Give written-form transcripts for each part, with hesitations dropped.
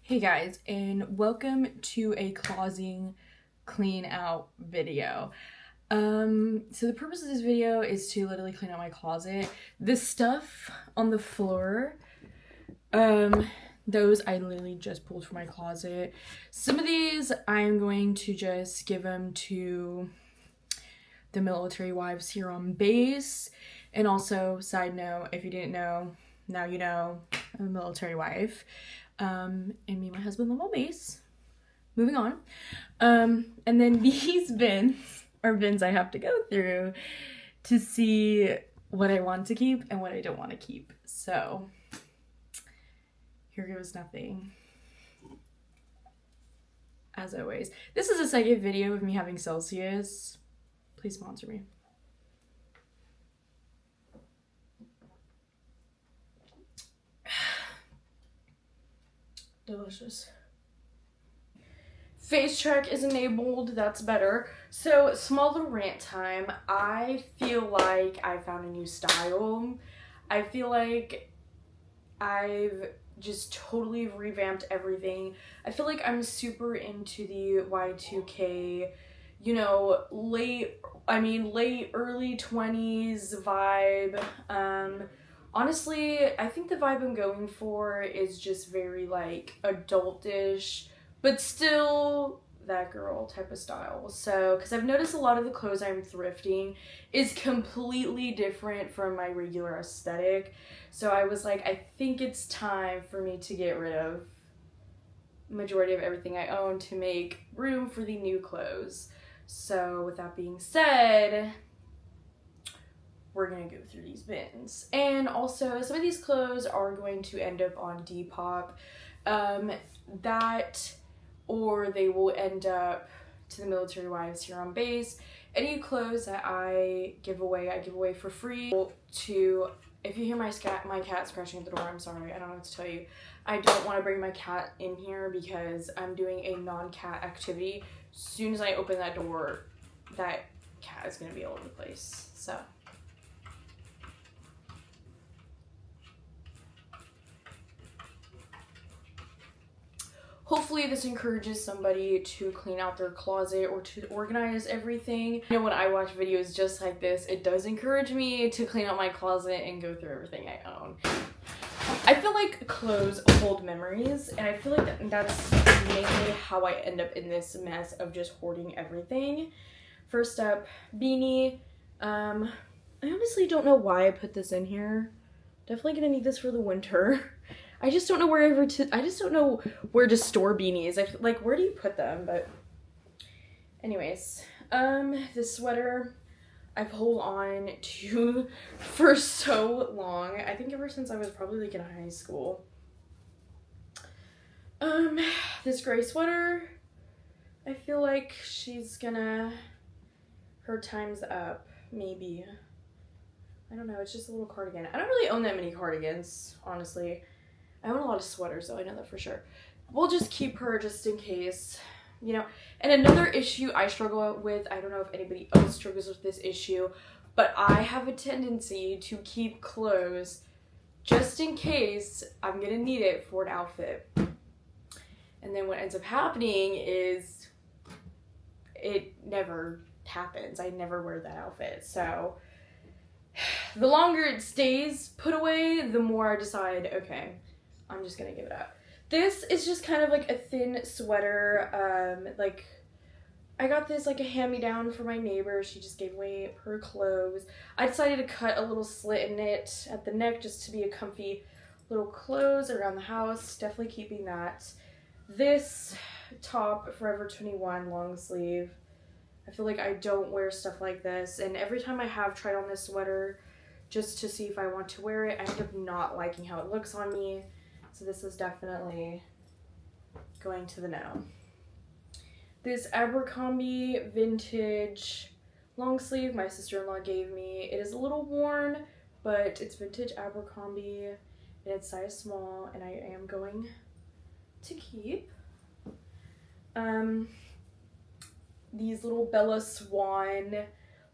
Hey guys, and welcome to a clothing clean out video. So the purpose of this video is to literally clean out my closet. This stuff on the floor, those I literally just pulled from my closet. Some of these I'm going to just give them to the military wives here on base. And also, side note, if you didn't know, now you know, I'm a military wife. And me and my husband live on base. Moving on. And then these bins are bins I have to go through to see what I want to keep and what I don't want to keep. So here goes nothing. As always. This is the second video of me having Celsius. Please sponsor me. Delicious. Face check is enabled, that's better. So, small little rant time. I feel like I found a new style. I feel like I've just totally revamped everything. I feel like I'm super into the Y2K, you know, late early 20s vibe. Honestly, I think the vibe I'm going for is just very like adultish, but still that girl type of style. So, because I've noticed a lot of the clothes I'm thrifting is completely different from my regular aesthetic. So I was like, I think it's time for me to get rid of majority of everything I own to make room for the new clothes. So with that being said, we're gonna go through these bins. And also, some of these clothes are going to end up on Depop. Or they will end up to the military wives here on base. Any clothes that I give away for free. If you hear my cat scratching at the door, I'm sorry, I don't know what to tell you. I don't want to bring my cat in here because I'm doing a non-cat activity. As soon as I open that door, that cat is going to be all over the place, so. Hopefully this encourages somebody to clean out their closet or to organize everything. You know, when I watch videos just like this, it does encourage me to clean out my closet and go through everything I own. I feel like clothes hold memories, and I feel like that's mainly how I end up in this mess of just hoarding everything. First up, beanie. I honestly don't know why I put this in here. Definitely gonna need this for the winter. I just don't know where to store beanies. Where do you put them? But anyways, this sweater I've held on to for so long. I think ever since I was probably like in high school. This gray sweater, I feel like her time's up, maybe. I don't know, it's just a little cardigan. I don't really own that many cardigans, honestly. I own a lot of sweaters, though, I know that for sure. We'll just keep her just in case, you know. And another issue I struggle with, I don't know if anybody else struggles with this issue, but I have a tendency to keep clothes just in case I'm gonna need it for an outfit. And then what ends up happening is it never happens. I never wear that outfit. So the longer it stays put away, the more I decide, okay, I'm just gonna give it up. This is just kind of like a thin sweater. I got this like a hand-me-down for my neighbor. She just gave away her clothes. I decided to cut a little slit in it at the neck just to be a comfy little clothes around the house. Definitely keeping that. This top, Forever 21 long sleeve. I feel like I don't wear stuff like this, and every time I have tried on this sweater just to see if I want to wear it, I end up not liking how it looks on me. So this is definitely going to the no. This Abercrombie vintage long sleeve my sister-in-law gave me. It is a little worn, but it's vintage Abercrombie, and it's size small, and I am going to keep. These little Bella Swan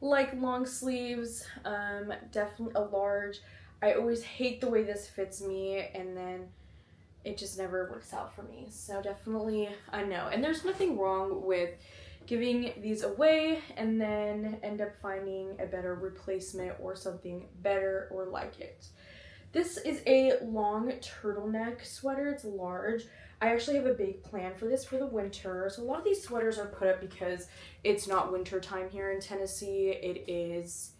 long sleeves, definitely a large. I always hate the way this fits me, and then it just never works out for me. So definitely a no. And there's nothing wrong with giving these away and then end up finding a better replacement or something better or like it. This is a long turtleneck sweater. It's large. I actually have a big plan for this for the winter. So a lot of these sweaters are put up because it's not winter time here in Tennessee. It is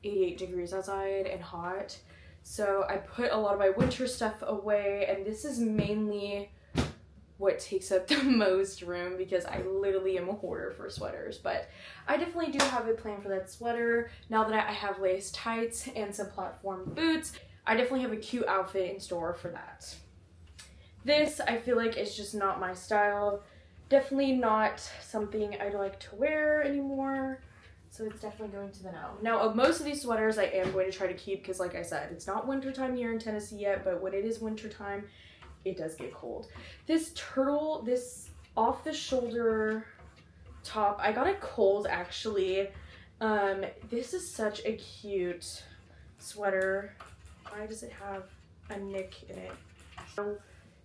88 degrees outside and hot. So I put a lot of my winter stuff away, and this is mainly what takes up the most room because I literally am a hoarder for sweaters. But I definitely do have a plan for that sweater. Now that I have lace tights and some platform boots, I definitely have a cute outfit in store for that. This, I feel like, is just not my style. Definitely not something I'd like to wear anymore. So it's definitely going to the no. Now, most of these sweaters I am going to try to keep because, like I said, it's not wintertime here in Tennessee yet, but when it is wintertime, it does get cold. This off-the-shoulder top, I got it Kohl's, actually. This is such a cute sweater. Why does it have a nick in it? I don't know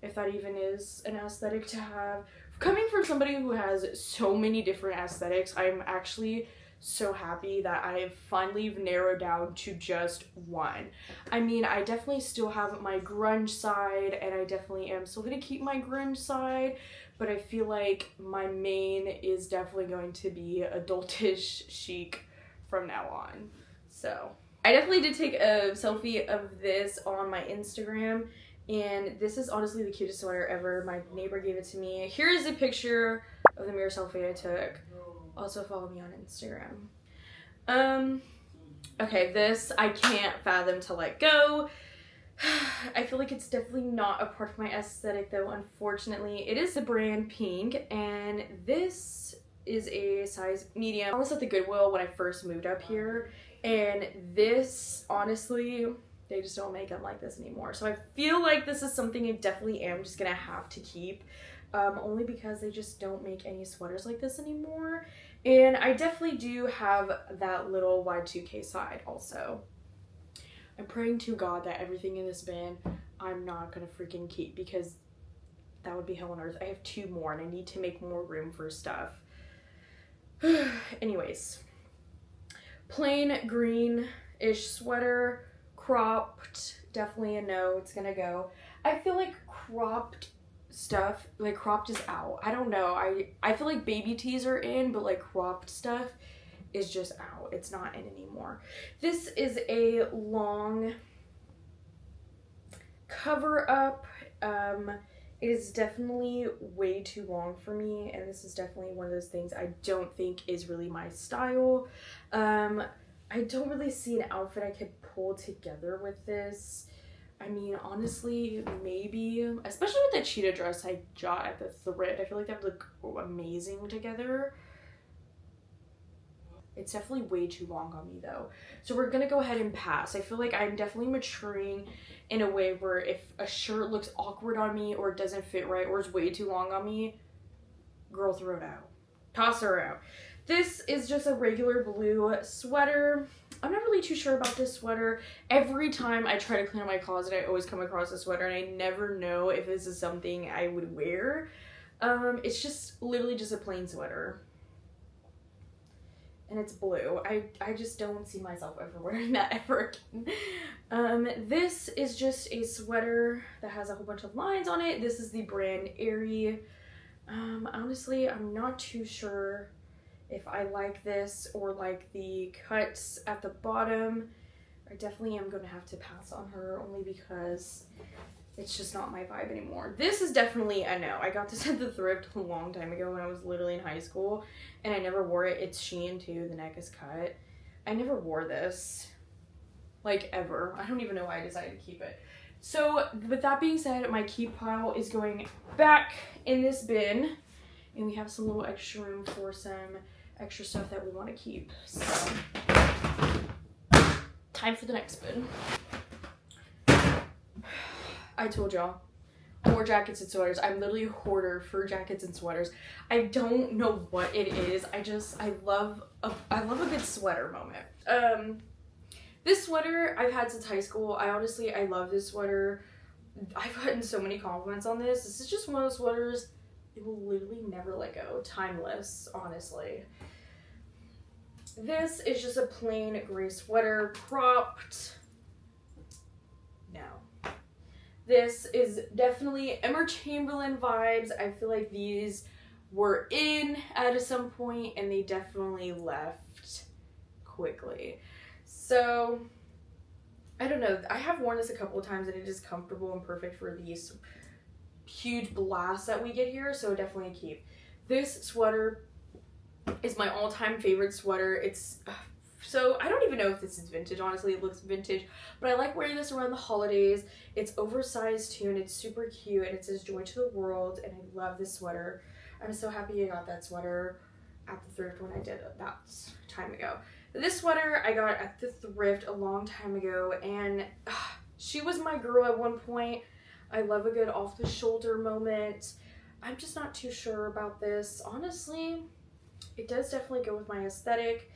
if that even is an aesthetic to have. Coming from somebody who has so many different aesthetics, I'm actually so happy that I've finally narrowed down to just one. I mean, I definitely still have my grunge side, and I definitely am still gonna keep my grunge side, but I feel like my main is definitely going to be adultish chic from now on. So I definitely did take a selfie of this on my Instagram, and this is honestly the cutest sweater ever. My neighbor gave it to me. Here is a picture of the mirror selfie I took. Also follow me on Instagram. Okay, this I can't fathom to let go. I feel like it's definitely not a part of my aesthetic though, unfortunately. It is the brand Pink, and this is a size medium. I was at the Goodwill when I first moved up here, and this, honestly, they just don't make them like this anymore. So I feel like this is something I definitely am just gonna have to keep. Only because they just don't make any sweaters like this anymore. And I definitely do have that little Y2K side also. I'm praying to God that everything in this bin I'm not gonna freaking keep, because that would be hell on earth. I have 2 more and I need to make more room for stuff. Anyways, plain green-ish sweater, cropped, definitely a no, it's gonna go. I feel like cropped stuff, like cropped is out. I don't know. I feel like baby tees are in, but like cropped stuff is just out. It's not in anymore. This is a long cover up. It is definitely way too long for me, and this is definitely one of those things I don't think is really my style. I don't really see an outfit I could pull together with this. I mean, honestly, maybe, especially with the cheetah dress I got at the thrift, I feel like that would look amazing together. It's definitely way too long on me though. So we're gonna go ahead and pass. I feel like I'm definitely maturing in a way where if a shirt looks awkward on me or it doesn't fit right or is way too long on me, girl, throw it out. Toss her out. This is just a regular blue sweater. I'm not really too sure about this sweater. Every time I try to clean out my closet, I always come across a sweater and I never know if this is something I would wear. It's just literally just a plain sweater. And it's blue. I just don't see myself ever wearing that ever again. This is just a sweater that has a whole bunch of lines on it. This is the brand Aerie. Honestly, I'm not too sure if I like this or like the cuts at the bottom. I definitely am going to have to pass on her only because it's just not my vibe anymore. This is definitely a no. I got this at the thrift a long time ago when I was literally in high school, and I never wore it. It's Shein too. The neck is cut. I never wore this, like, ever. I don't even know why I decided to keep it. So with that being said, my keep pile is going back in this bin, and we have some little extra room for some extra stuff that we want to keep. So time for the next bin. I told y'all, more jackets and sweaters. I'm literally a hoarder for jackets and sweaters. I don't know what it is. I love a good sweater moment. This sweater I've had since high school. I love this sweater. I've gotten so many compliments on this. This is just one of those sweaters it will literally never let go. Timeless, honestly. This is just a plain gray sweater, cropped. No. This is definitely Emma Chamberlain vibes. I feel like these were in at some point and they definitely left quickly. So, I don't know. I have worn this a couple of times and it is comfortable and perfect for these huge blasts that we get here, so definitely a keep. This sweater is my all-time favorite sweater. It's so I don't even know if this is vintage, honestly. It looks vintage, but I like wearing this around the holidays. It's oversized too, and it's super cute, and it says joy to the world, and I love this sweater. I'm so happy I got that sweater at the thrift when I did it that time ago. This sweater I got at the thrift a long time ago, and she was my girl at one point. I love a good off-the-shoulder moment. I'm just not too sure about this. Honestly, it does definitely go with my aesthetic.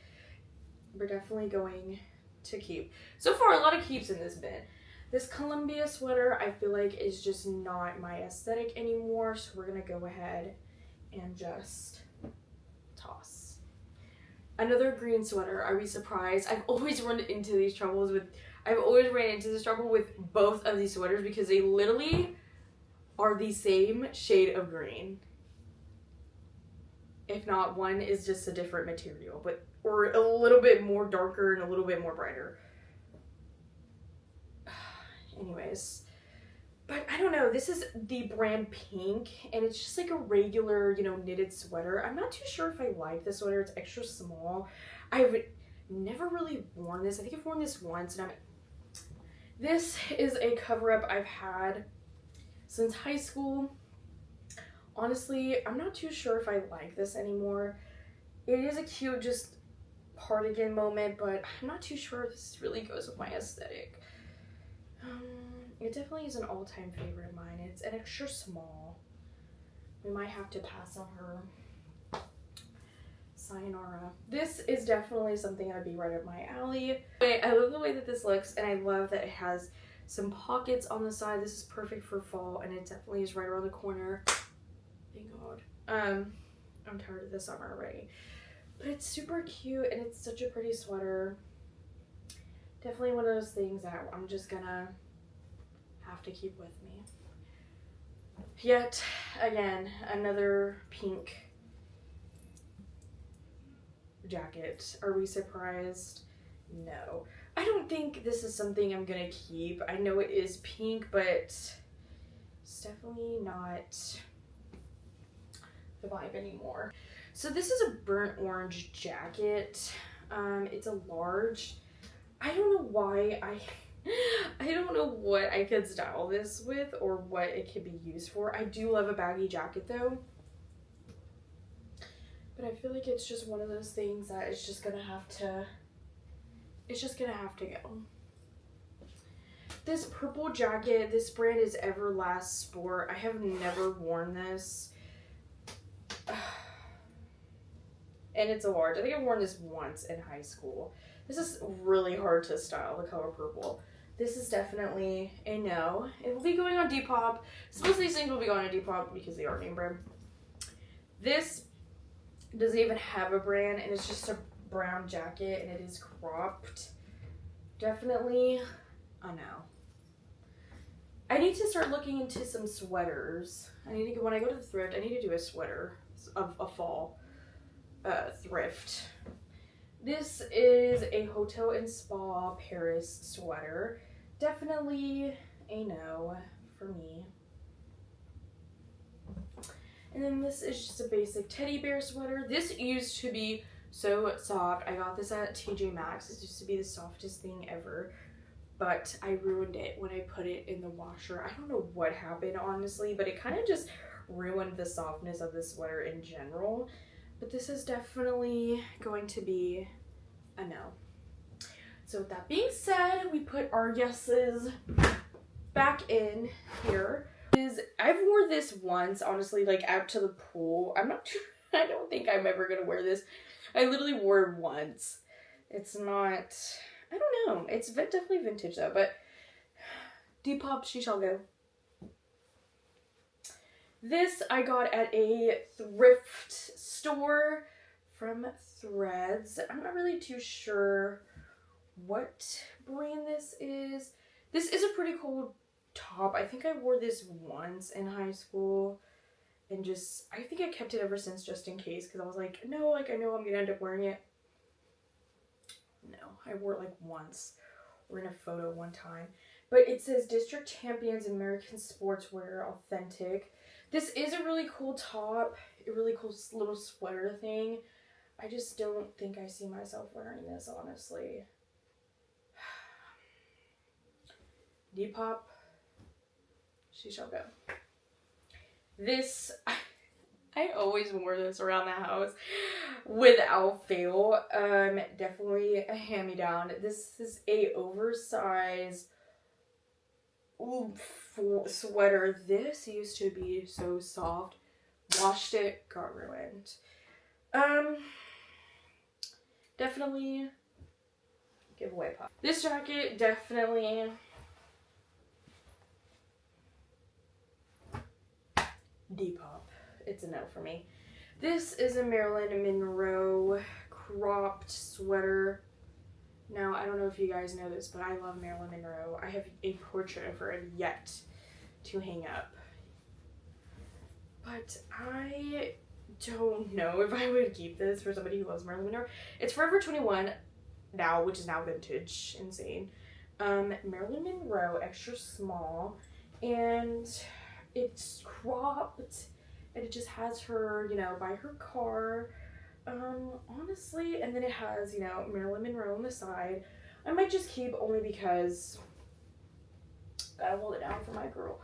We're definitely going to keep. So far, a lot of keeps in this bin. This Columbia sweater, I feel like, is just not my aesthetic anymore, so we're going to go ahead and just toss. Another green sweater. Are we surprised? I've always ran into this trouble with both of these sweaters because they literally are the same shade of green. If not, one is just a different material, but or a little bit more darker and a little bit more brighter. Anyways, but I don't know. This is the brand Pink, and it's just like a regular, knitted sweater. I'm not too sure if I like this sweater. It's extra small. I've never really worn this. I think I've worn this once, and this is a cover-up I've had since high school. Honestly, I'm not too sure if I like this anymore. It is a cute, just cardigan moment, but I'm not too sure if this really goes with my aesthetic. It definitely is an all-time favorite of mine. It's an extra small. We might have to pass on her. Sayonara. This is definitely something that would be right up my alley. I love the way that this looks, and I love that it has some pockets on the side. This is perfect for fall, and it definitely is right around the corner. Thank God. I'm tired of the summer already. But it's super cute, and it's such a pretty sweater. Definitely one of those things that I'm just gonna have to keep with me. Yet again, another pink jacket. Are we surprised? No. I don't think this is something I'm gonna keep. I know it is pink, but it's definitely not the vibe anymore. So this is a burnt orange jacket. It's a large. I don't know why I don't know what I could style this with or what it could be used for. I do love a baggy jacket though. But I feel like it's just one of those things that it's just gonna have to go. This purple jacket, this brand is Everlast Sport. I have never worn this. And it's a large. I think I've worn this once in high school. This is really hard to style, the color purple. This is definitely a no. It will be going on Depop. Most of these things will be going on Depop because they are name brand. This doesn't even have a brand, and it's just a brown jacket, and it is cropped. Definitely a no. I need to start looking into some sweaters. When I go to the thrift, I need to do a sweater of a fall thrift. This is a Hotel and Spa Paris sweater. Definitely a no for me. And then this is just a basic teddy bear sweater. This used to be so soft. I got this at TJ Maxx. This used to be the softest thing ever. But I ruined it when I put it in the washer. I don't know what happened, honestly, but it kind of just ruined the softness of the sweater in general. But this is definitely going to be a no. So with that being said, we put our yeses back in here. I've worn this once, honestly, like out to the pool. I don't think I'm ever gonna wear this. I literally wore it once. It's not, I don't know. It's definitely vintage though, but Depop, she shall go. This I got at a thrift store from Threads. I'm not really too sure what brand this is. This is a pretty cool top. I think I wore this once in high school and I think I kept it ever since just in case because I was like, no, like I know I'm gonna end up wearing it. No, I wore it like once or in a photo one time. But it says District Champions American Sportswear Authentic. This is a really cool top, a really cool little sweater thing. I just don't think I see myself wearing this, honestly. Depop, she shall go. This, I always wore this around the house without fail. Definitely a hand-me-down. This is a oversized sweater. This used to be so soft. Washed it, got ruined. Definitely giveaway pop. This jacket definitely Depop. It's a no for me. This is a Marilyn Monroe cropped sweater. Now, I don't know if you guys know this, but I love Marilyn Monroe. I have a portrait of her yet to hang up. But I don't know if I would keep this for somebody who loves Marilyn Monroe. It's Forever 21 now, which is now vintage. Insane. Marilyn Monroe, extra small. And it's cropped. And it just has her, you know, by her car. Honestly, and then it has, you know, Marilyn Monroe on the side. I might just keep only because gotta hold it down for my girl.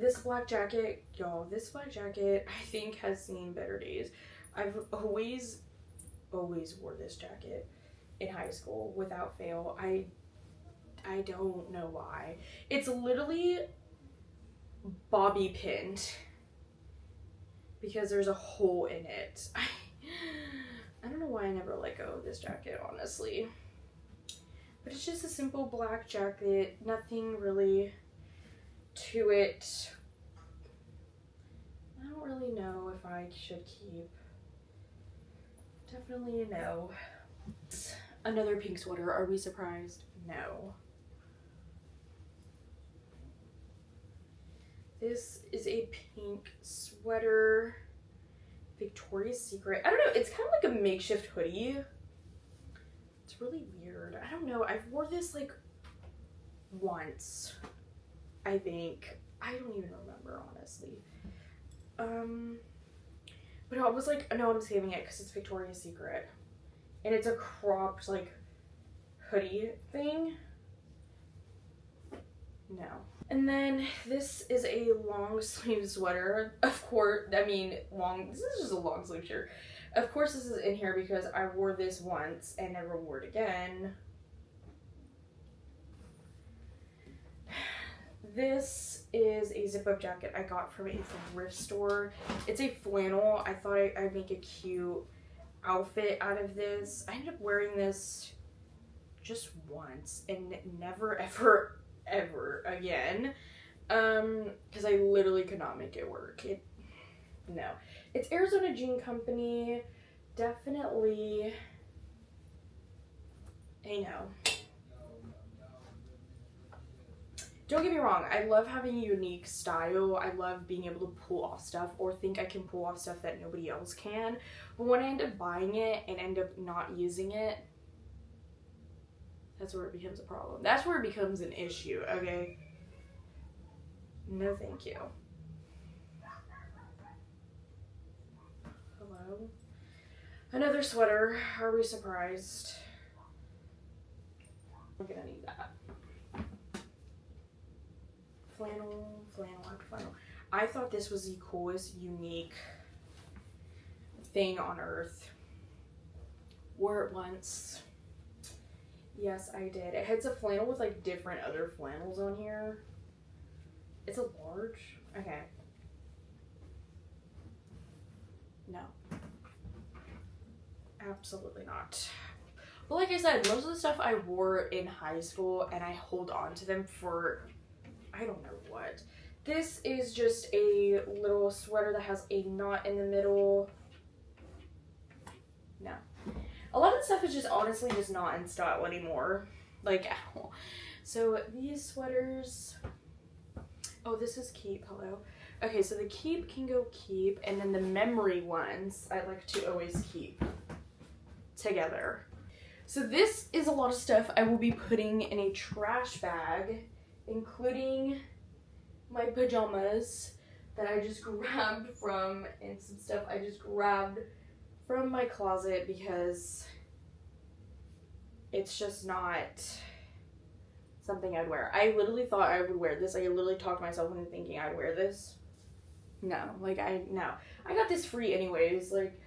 This black jacket, y'all, this black jacket I think has seen better days. I've always wore this jacket in high school without fail. I don't know why. It's literally bobby pinned because there's a hole in it. I don't know why I never let go of this jacket, honestly. But it's just a simple black jacket. Nothing really to it. I don't really know if I should keep. Definitely a no. Another pink sweater. Are we surprised? No. This is a pink sweater. Victoria's Secret. I don't know. It's kind of like a makeshift hoodie. It's really weird. I don't know. I've wore this like once, I think. I don't even remember, honestly. But I was like, no, I'm saving it because it's Victoria's Secret. And it's a cropped like hoodie thing. No. And then this is a long sleeve sweater. Of course, I mean, this is just a long sleeve shirt. Of course this is in here because I wore this once and never wore it again. This is a zip-up jacket I got from a thrift store. It's a flannel. I thought I'd make a cute outfit out of this. I ended up wearing this just once and never ever again, because I literally could not make it work. No. It's Arizona Jean Company. Definitely a no. Don't get me wrong, I love having a unique style. I love being able to pull off stuff or think I can pull off stuff that nobody else can. But when I end up buying it and end up not using it, that's where it becomes a problem. That's where it becomes an issue, okay? No, thank you. Hello? Another sweater. Are we surprised? I'm gonna need that. Flannel. I thought this was the coolest, unique thing on earth. Wore it once. Yes, I did. It has a flannel with like different other flannels on here. It's a large. Okay. No. Absolutely not. But like I said, most of the stuff I wore in high school and I hold on to them for I don't know what. This is just a little sweater that has a knot in the middle. No. A lot of the stuff is just honestly just not in style anymore. Like, ow. So these sweaters, oh, this is Keep, hello. Okay, so the Keep can go Keep, and then the memory ones I like to always keep together. So this is a lot of stuff I will be putting in a trash bag, including my pajamas that I just grabbed from, and some stuff I just grabbed from my closet because it's just not something I'd wear. I literally thought I would wear this. I literally talked myself into thinking I'd wear this. No, like no. I got this free anyways, like,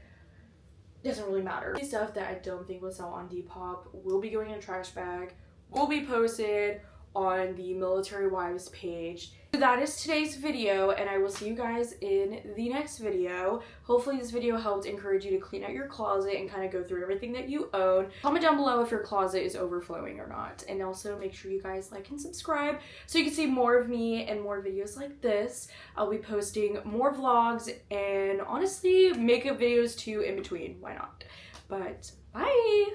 doesn't really matter. Stuff that I don't think will sell on Depop will be going in a trash bag, will be posted on the Military Wives page. So that is today's video, and I will see you guys in the next video. Hopefully this video helped encourage you to clean out your closet and kind of go through everything that you own. Comment down below if your closet is overflowing or not. And also make sure you guys like and subscribe so you can see more of me and more videos like this. I'll be posting more vlogs and honestly makeup videos too in between. Why not? But bye!